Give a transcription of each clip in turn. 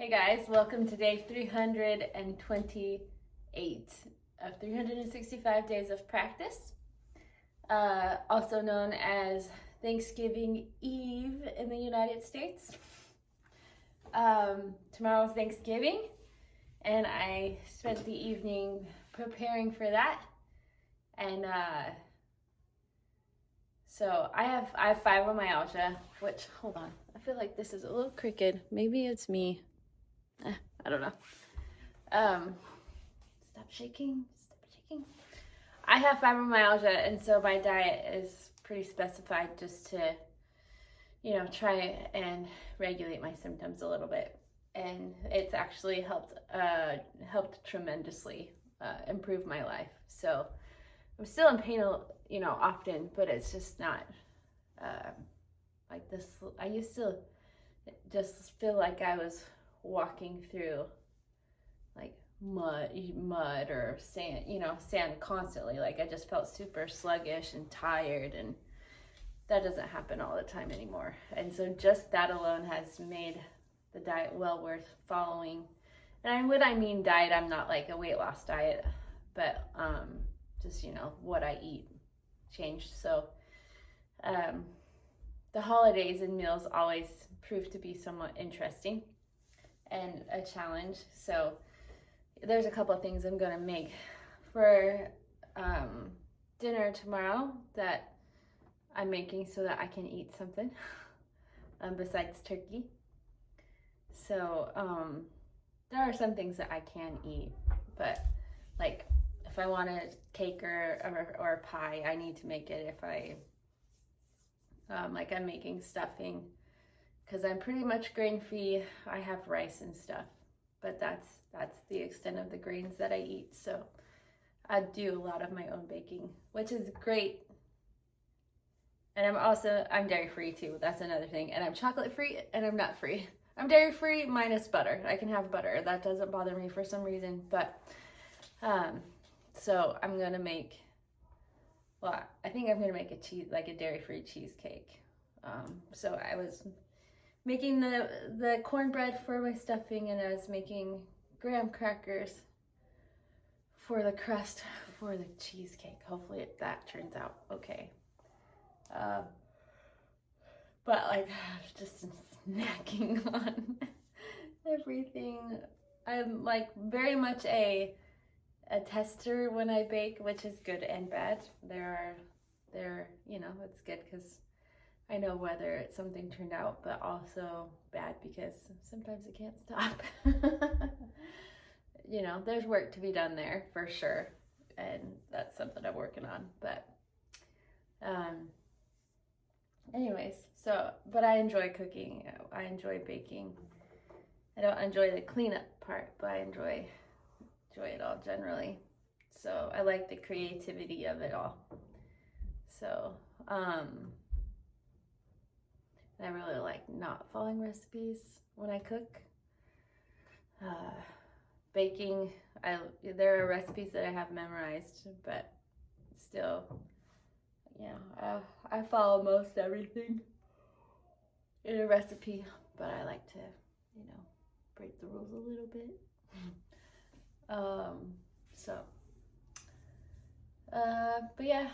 Hey guys, welcome to day 328 of 365 days of practice, also known as Thanksgiving Eve in the United States. Tomorrow's Thanksgiving, and I spent the evening preparing for that. And so I have fibromyalgia, which, hold on, I feel like this is a little crooked. Maybe it's me. I don't know. Stop shaking. I have fibromyalgia, and so my diet is pretty specified just to, try and regulate my symptoms a little bit. And it's actually helped tremendously improve my life. So I'm still in pain, often, but it's just not like this. I used to just feel like I was walking through like mud or sand, sand constantly. Like I just felt super sluggish and tired, and that doesn't happen all the time anymore. And so just that alone has made the diet well worth following. And when I mean diet, I'm not like a weight loss diet, but just what I eat changed. So the holidays and meals always prove to be somewhat interesting and a challenge. So there's a couple of things I'm gonna make for dinner tomorrow that I'm making so that I can eat something besides turkey. So there are some things that I can eat, but like if I want a cake or pie, I need to make it. If I like I'm making stuffing, because I'm pretty much grain-free. I have rice and stuff, but that's the extent of the grains that I eat. So I do a lot of my own baking, which is great. And I'm dairy-free too. That's another thing. And I'm chocolate-free and I'm nut-free. I'm dairy-free minus butter. I can have butter. That doesn't bother me for some reason. But so I'm gonna make. Well, I think I'm gonna make a dairy-free cheesecake. So I was making the cornbread for my stuffing, and I was making graham crackers for the crust for the cheesecake. Hopefully that turns out okay. But like just snacking on everything. I'm like very much a tester when I bake, which is good and bad. It's good because I know whether something turned out, but also bad because sometimes it can't stop. There's work to be done there for sure, and that's something I'm working on. But anyways, but I enjoy cooking. I enjoy baking. I don't enjoy the cleanup part, but I enjoy it all generally. So I like the creativity of it all. So I really like not following recipes when I cook. Baking, there are recipes that I have memorized, but still, I follow most everything in a recipe, but I like to, break the rules a little bit. But yeah,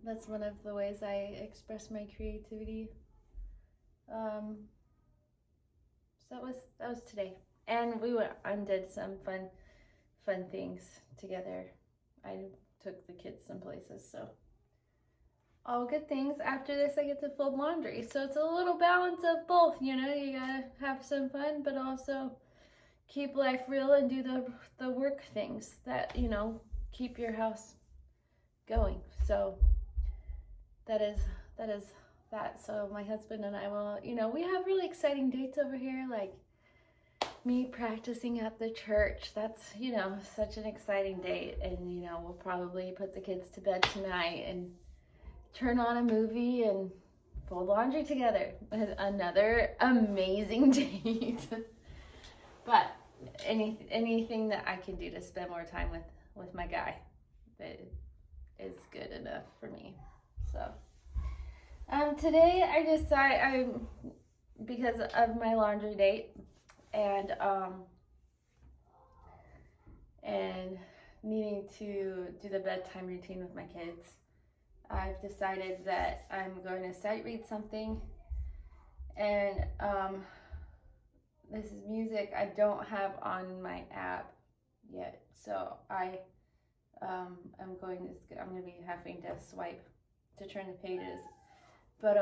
that's one of the ways I express my creativity. So that was today, and we went and did some fun things together. I took the kids some places, so all good things. After this, I get to fold laundry, so it's a little balance of both. You gotta have some fun, but also keep life real and do the work things that keep your house going. So that is that. So my husband and I will, we have really exciting dates over here, like me practicing at the church. That's such an exciting date, and we'll probably put the kids to bed tonight and turn on a movie and fold laundry together. Another amazing date. But anything that I can do to spend more time with my guy, that is good enough for me. So today I decided, because of my laundry date, and needing to do the bedtime routine with my kids, I've decided that I'm going to sight read something. And this is music I don't have on my app yet, so I'm going to be having to swipe to turn the pages. But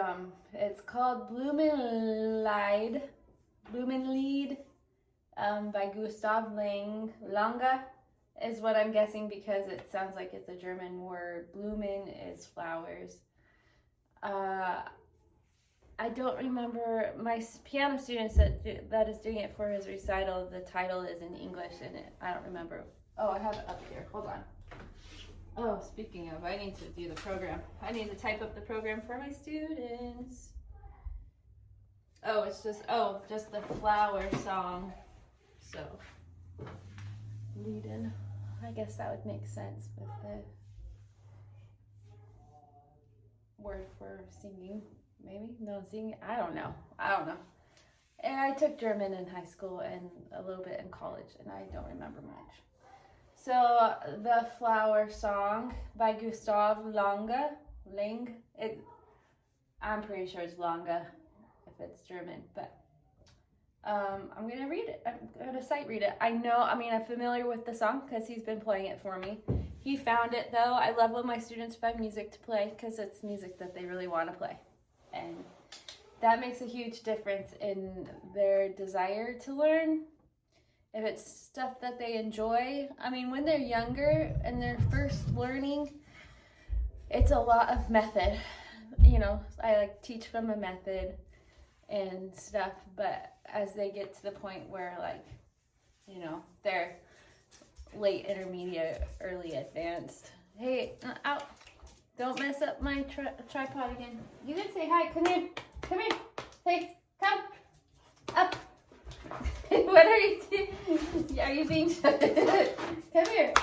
it's called Blumenlied by Gustav Lange is what I'm guessing, because it sounds like it's a German word. Blumen is flowers. I don't remember, my piano student that is doing it for his recital, the title is in English, and I don't remember. Oh, I have it up here. Hold on. Oh, speaking of, I need to do the program. I need to type up the program for my students. Oh, it's just the flower song. So, lead in. I guess that would make sense with the word for singing. Maybe? No, singing? I don't know. And I took German in high school and a little bit in college, and I don't remember much. So, the flower song by Gustav Lange. I'm pretty sure it's Lange if it's German, but I'm going to read it. I'm going to sight read it. I'm familiar with the song because he's been playing it for me. He found it, though. I love when my students find music to play because it's music that they really want to play. And that makes a huge difference in their desire to learn. If it's stuff that they enjoy, when they're younger and they're first learning, it's a lot of method. I teach them a method and stuff, but as they get to the point where they're late intermediate, early advanced. Hey, out. Don't mess up my tripod again. You can say hi. Come here. Hey, come. Up. What are you doing? Are you being... Come here.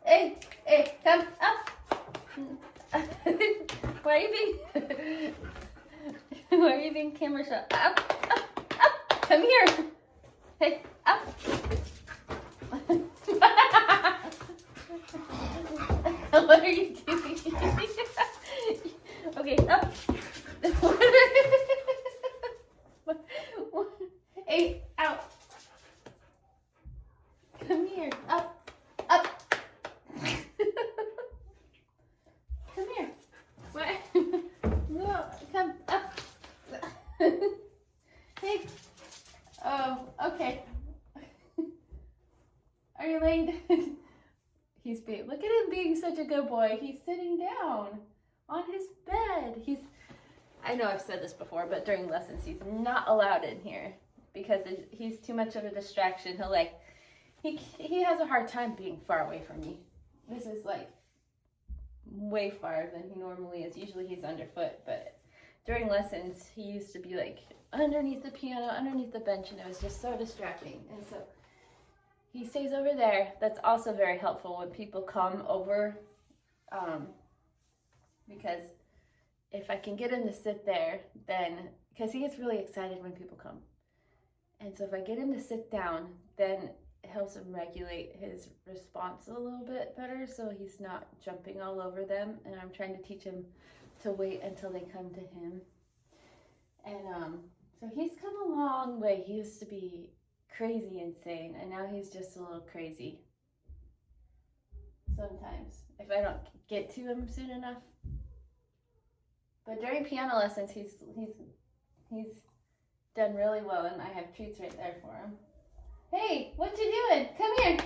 Hey, come up. Why are you being camera shy? Up. Come here. Hey, up. What are you doing? Okay, up. Hey, out. Come here. Up. Come here. What? No, come up. Hey. Oh, okay. Are you laying down? Look at him being such a good boy. He's sitting down on his bed. I know I've said this before, but during lessons he's not allowed in here because he's too much of a distraction. He has a hard time being far away from me. This is way farther than he normally is. Usually he's underfoot, but during lessons he used to be underneath the piano, underneath the bench, and it was just so distracting. And so he stays over there. That's also very helpful when people come over, because if I can get him to sit there, then, because he gets really excited when people come. And so if I get him to sit down, then it helps him regulate his response a little bit better, so he's not jumping all over them. And I'm trying to teach him to wait until they come to him. And so he's come a long way. He used to be crazy insane, and now he's just a little crazy sometimes if I don't get to him soon enough. But during piano lessons he's done really well, and I have treats right there for him. Hey, what you doing? Come here.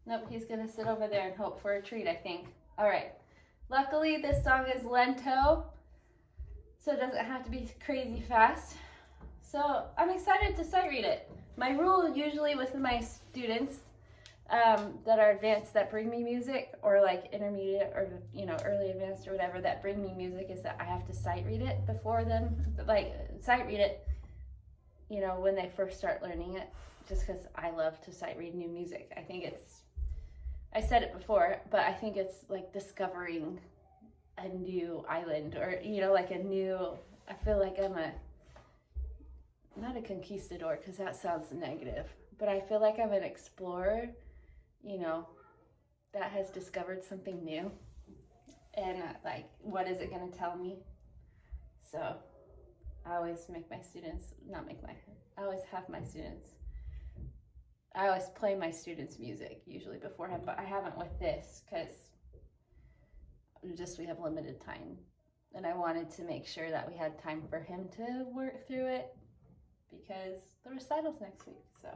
Nope, he's gonna sit over there and hope for a treat, I think. All right, luckily this song is lento, so it doesn't have to be crazy fast. So I'm excited to sight read it. My rule usually with my students that are advanced that bring me music, or intermediate or early advanced or whatever that bring me music, is that I have to sight read it before them. Sight read it, when they first start learning it, just because I love to sight read new music. I said it before, but I think it's like discovering a new island, or I feel like not a conquistador because that sounds negative, but I feel like I'm an explorer, you know, that has discovered something new. And like, what is it going to tell me? So I always make my students, not make my, I always have my students, I always play my students' music usually beforehand, but I haven't with this because just we have limited time. And I wanted to make sure that we had time for him to work through it because the recital's next week, so.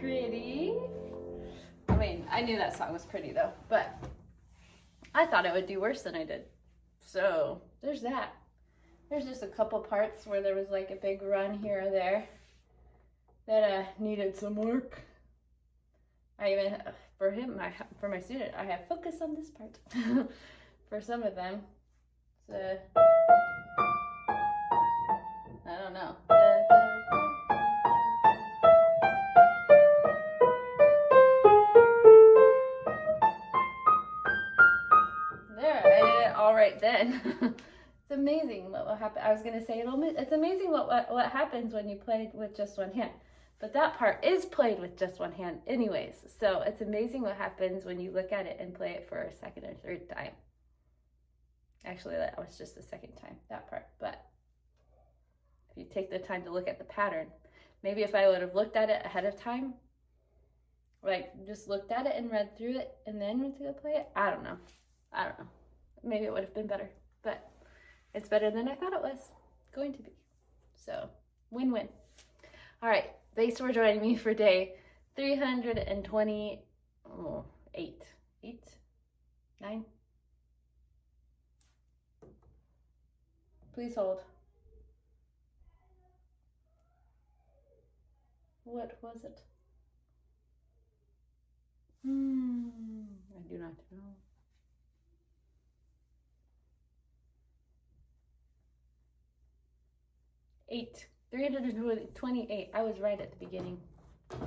pretty. I mean, I knew that song was pretty though, but I thought it would do worse than I did. So there's that. There's just a couple parts where there was like a big run here or there that needed some work. I even, for my student, I have focus on this part for some of them. So, I don't know. There, I did it all right then. It's amazing what will happen. I was gonna say it's amazing what happens when you play with just one hand. But that part is played with just one hand anyways. So it's amazing what happens when you look at it and play it for a second or third time. Actually, that was just the second time, that part. But if you take the time to look at the pattern, maybe if I would have looked at it ahead of time, like just looked at it and read through it and then went to go play it, I don't know. Maybe it would have been better, but it's better than I thought it was going to be. So, win-win. All right, thanks for joining me for day 328. 9? Please hold. What was it? I do not know. 328. I was right at the beginning.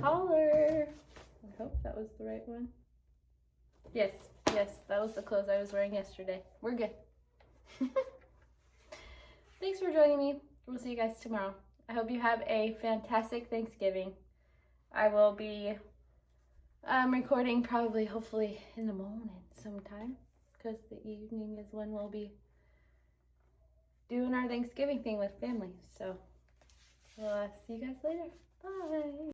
Holler. I hope that was the right one. Yes, that was the clothes I was wearing yesterday. We're good. Thanks for joining me. We'll see you guys tomorrow. I hope you have a fantastic Thanksgiving. I will be recording probably, hopefully, in the morning sometime, because the evening is when we'll be doing our Thanksgiving thing with family. So we'll see you guys later. Bye.